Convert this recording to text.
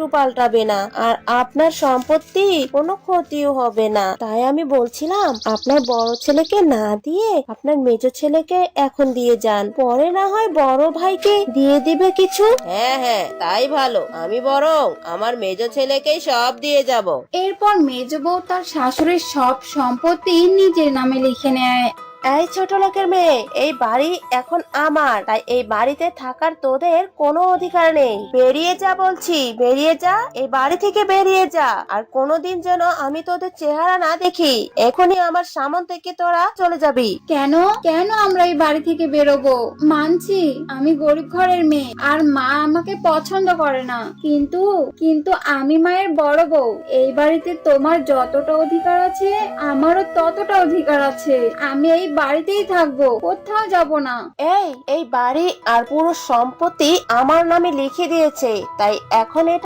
একটু পাল্টাবে না, আর আপনার সম্পত্তি কোনো ক্ষতিও হবে না। তাই আমি বলছিলাম আপনার বড় ছেলেকে না দিয়ে আপনার মেজো ছেলেকে এখন দিয়ে যান, পরে না হয় বড় ভাইকে দিয়ে দিবে কিছু। হ্যাঁ হ্যাঁ, তাই ভালো। আমি বরং আমার মেজো ছেলেকেই সব দিয়ে যাব। এরপর মেজ বউ তার শাশুড়ির সব সম্পত্তি নিজের নামে লিখে নেয়। এই ছোট লোকের মেয়ে, এই বাড়ি এখন আমার, তাই এই বাড়িতে থাকার তোদের কোনো অধিকার নেই। বেরিয়ে যা বলছি, বেরিয়ে যা, এই বাড়ি থেকে বেরিয়ে যা। আর কোনোদিন যেন আমি তোদের চেহারা না দেখি। এখনই আমার সামন থেকে তোরা চলে যাবি। কেন কেন আমরা এই বাড়ি থেকে বেরোবো? মানছি আমি গরিব ঘরের মেয়ে, আর মা আমাকে পছন্দ করে না, কিন্তু কিন্তু আমি মায়ের বড় বউ। এই বাড়িতে তোমার যতটা অধিকার আছে আমারও ততটা অধিকার আছে। আমি এই বাড়িতেই থাকবো, কোথাও যাব না। এই বাড়ি আর পুরো সম্পত্তি আমার নামে লিখে দিয়েছে, তাই এখন এটা